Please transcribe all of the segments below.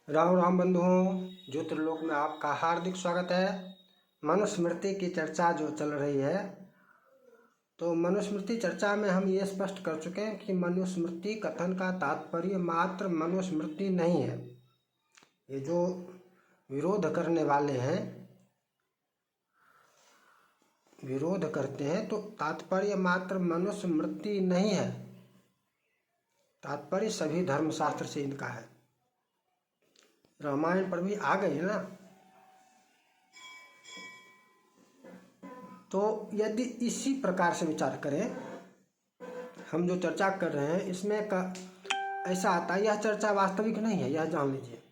राम राम बंधुओं, ज्योतिर्लोक में आपका हार्दिक स्वागत है। मनुस्मृति की चर्चा जो चल रही है, तो मनुस्मृति चर्चा में हम ये स्पष्ट कर चुके हैं कि मनुस्मृति कथन का तात्पर्य मात्र मनुस्मृति नहीं है। ये जो विरोध करने वाले हैं, विरोध करते हैं, तो तात्पर्य मात्र मनुस्मृति नहीं है, तात्पर्य सभी धर्मशास्त्र से इनका है। रामायण पर भी आ गए ना। तो यदि इसी प्रकार से विचार करें, हम जो चर्चा कर रहे हैं इसमें ऐसा आता है, यह चर्चा वास्तविक नहीं है, यह जान लीजिए।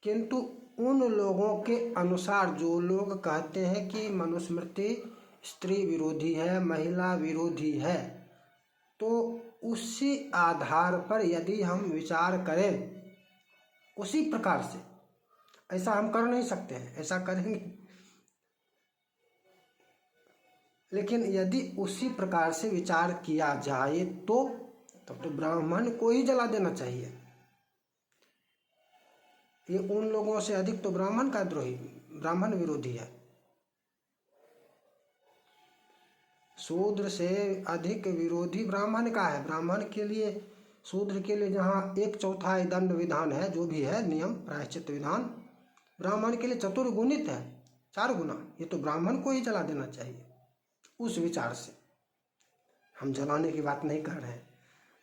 किंतु उन लोगों के अनुसार जो लोग कहते हैं कि मनुस्मृति स्त्री विरोधी है, महिला विरोधी है, तो उसी आधार पर यदि हम विचार करें उसी प्रकार से, ऐसा हम कर नहीं सकते हैं, ऐसा करेंगे, लेकिन यदि उसी प्रकार से विचार किया जाए तो तब तो ब्राह्मण को ही जला देना चाहिए। ये उन लोगों से अधिक तो ब्राह्मण का द्रोही, ब्राह्मण विरोधी है। शूद्र से अधिक विरोधी ब्राह्मण का है। ब्राह्मण के लिए, शूद्र के लिए जहाँ 1/4 दंड विधान है, जो भी है नियम प्रायश्चित विधान, ब्राह्मण के लिए चतुर्गुणित है, 4 गुना। ये तो ब्राह्मण को ही जला देना चाहिए। उस विचार से हम जलाने की बात नहीं कर रहे हैं।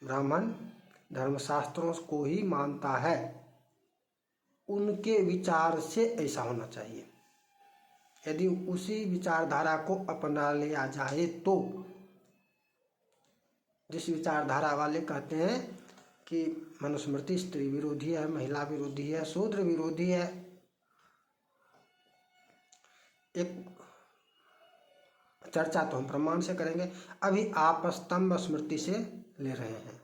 ब्राह्मण धर्मशास्त्रों को ही मानता है, उनके विचार से ऐसा होना चाहिए। यदि उसी विचारधारा को अपना लिया जाए तो, जिस विचारधारा वाले कहते हैं कि मनुस्मृति स्त्री विरोधी है, महिला विरोधी है, शूद्र विरोधी है, एक चर्चा तो हम प्रमाण से करेंगे। अभी आपस्तंभ स्मृति से ले रहे हैं।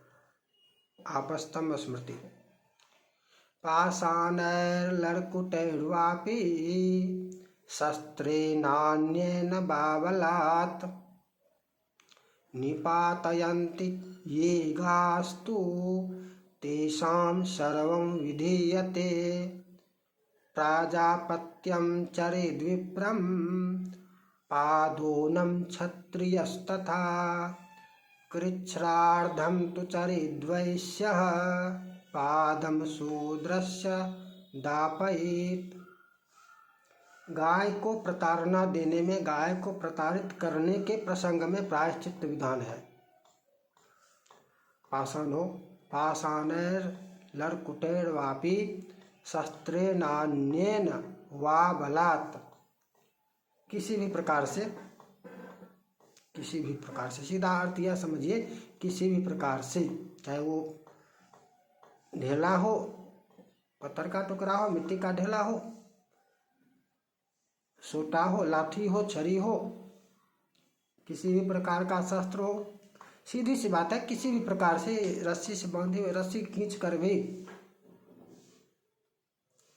आपस्तंभ स्मृति, पाषाणैर्लकुटैर्वापि शस्त्रेणान्येन बाबलात् निपातयन्ति ये गास्तु तेषां सर्वं विधीयते। प्राजापत्यं चरेद्विप्रं पादोनं क्षत्रियस्तथा कृच्छ्रार्धं तु चरेद्वैश्यः पादं शूद्रस्य दापयेत्। गाय को प्रताड़ना देने में, गाय को प्रताड़ित करने के प्रसंग में प्रायश्चित विधान है। पाषाणैर्लकुटैर्वापि शस्त्रेणान्येन वा बलात्, किसी भी प्रकार से, सीधा अर्थ यह समझिए, किसी भी प्रकार से, चाहे वो ढेला हो, पत्थर का टुकड़ा हो, मिट्टी का ढेला हो, सोटा हो, लाठी हो, छरी हो, किसी भी प्रकार का शस्त्र हो, सीधी सी बात है, किसी भी प्रकार से रस्सी से बांधी हुई, रस्सी खींच कर भी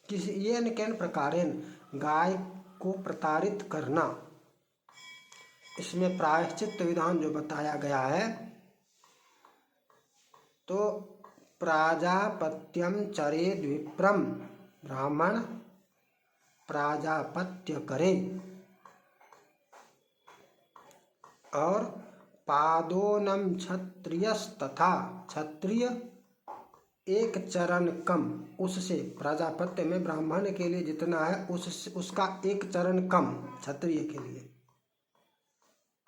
किसी येन केन प्रकारेण गाय को प्रताड़ित करना, इसमें प्रायश्चित विधान जो बताया गया है, तो प्राजापत्यम चरेद विप्रम, ब्राह्मण प्राजापत्य करे, और पादोनम क्षत्रियस्तथा, क्षत्रिय एक चरण कम उससे, प्रजापत्य में ब्राह्मण के लिए जितना है उसका एक चरण कम क्षत्रिय के लिए,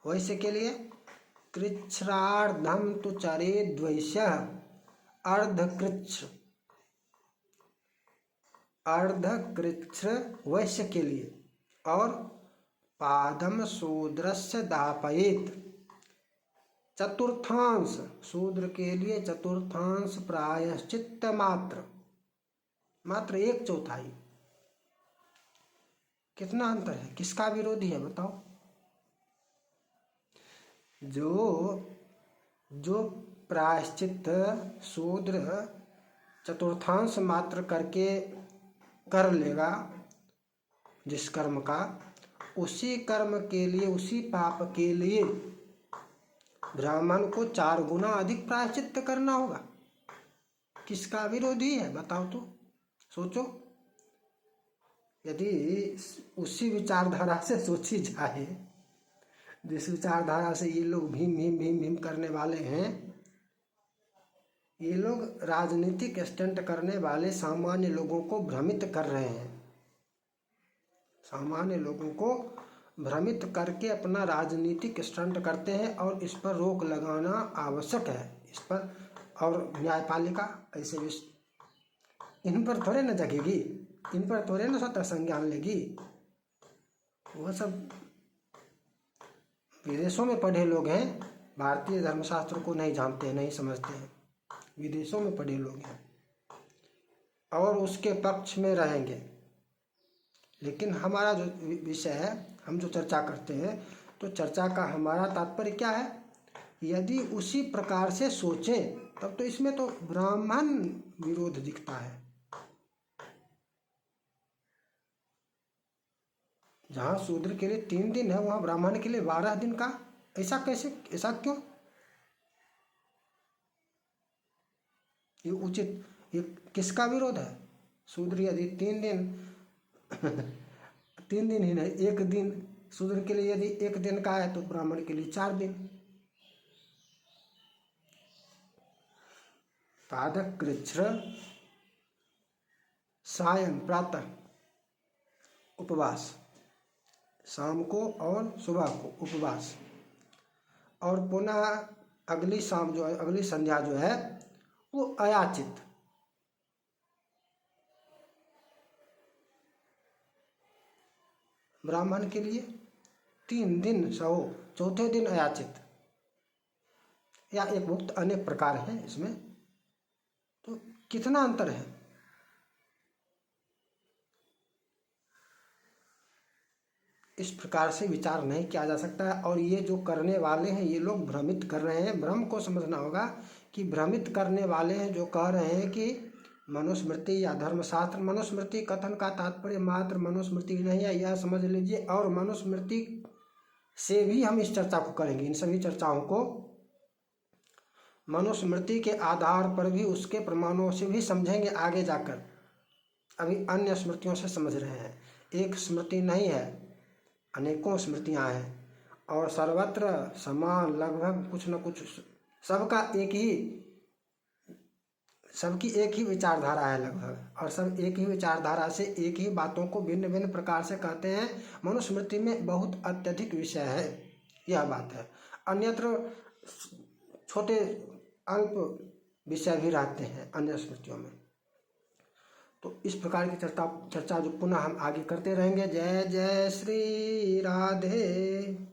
वैसे के लिए कृच्छ्रार्धम तु चरेद्वैश्यः, अर्धकृच्छ वैश्य के लिए, और पादम शूद्रस्य दापयेत्, चतुर्थांश शूद्र के लिए चतुर्थांश प्रायश्चित्त मात्र 1/4। कितना अंतर है, किसका विरोधी है बताओ? जो प्रायश्चित शूद्र चतुर्थांश मात्र करके कर लेगा जिस कर्म का, उसी कर्म के लिए, उसी पाप के लिए ब्राह्मण को 4 गुना अधिक प्रायश्चित्त करना होगा। किसका विरोधी है बताओ तो, सोचो। यदि उसी विचारधारा से सोची जाए, जिस विचारधारा से ये लोग भीम भीम भीम भीम करने वाले हैं, ये लोग राजनीतिक स्टंट करने वाले सामान्य लोगों को भ्रमित कर रहे हैं। सामान्य लोगों को भ्रमित करके अपना राजनीतिक स्टंट करते हैं, और इस पर रोक लगाना आवश्यक है। इस पर और न्यायपालिका ऐसे इन पर थोड़े न जगेगी, इन पर थोड़े न स्वतः संज्ञान लेगी। वो सब विदेशों में पढ़े लोग हैं, भारतीय धर्मशास्त्र को नहीं जानते हैं, नहीं समझते हैं। विदेशों में पढ़े लोग हैं और उसके पक्ष में रहेंगे। लेकिन हमारा जो विषय है, हम जो चर्चा करते हैं, तो चर्चा का हमारा तात्पर्य क्या है? यदि उसी प्रकार से सोचें तब तो इसमें तो ब्राह्मण विरोध दिखता है। जहाँ शूद्र के लिए 3 दिन है, वहाँ ब्राह्मण के लिए 12 दिन का। ऐसा कैसे, ऐसा क्यों? ये उचित, ये किसका विरोध है? शूद्र यदि 3 दिन 3 दिन ही नहीं, 1 दिन शूद्र के लिए यदि 1 दिन का है, तो ब्राह्मण के लिए 4 दिन। पादक कृच्छ्र सायं प्रातः उपवास, शाम को और सुबह को उपवास, और पुनः अगली शाम जो है, अगली संध्या जो है, वो अयाचित। ब्राह्मण के लिए 3 दिन सहो, चौथे दिन अयाचित, या एक मुक्त, अनेक प्रकार हैं इसमें। तो कितना अंतर है? इस प्रकार से विचार नहीं किया जा सकता है। और ये जो करने वाले हैं, ये लोग भ्रमित कर रहे हैं। भ्रम को समझना होगा कि भ्रमित करने वाले हैं जो कह रहे हैं कि मनुस्मृति या धर्मशास्त्र, मनुस्मृति कथन का तात्पर्य मात्र मनुस्मृति नहीं है, यह समझ लीजिए। और मनुस्मृति से भी हम इस चर्चा को करेंगे, इन सभी चर्चाओं को मनुस्मृति के आधार पर भी, उसके प्रमाणों से भी समझेंगे आगे जाकर। अभी अन्य स्मृतियों से समझ रहे हैं। एक स्मृति नहीं है, अनेकों स्मृतियां हैं, और सर्वत्र समान, लगभग कुछ न कुछ सबका सबकी एक ही विचारधारा है लगभग, और सब एक ही विचारधारा से एक ही बातों को भिन्न भिन्न प्रकार से कहते हैं। मनुस्मृति में बहुत अत्यधिक विषय है, यह बात है। अन्यत्र छोटे अल्प विषय भी रहते हैं अन्य स्मृतियों में। तो इस प्रकार की चर्चा जो पुनः हम आगे करते रहेंगे। जय जय श्री राधे।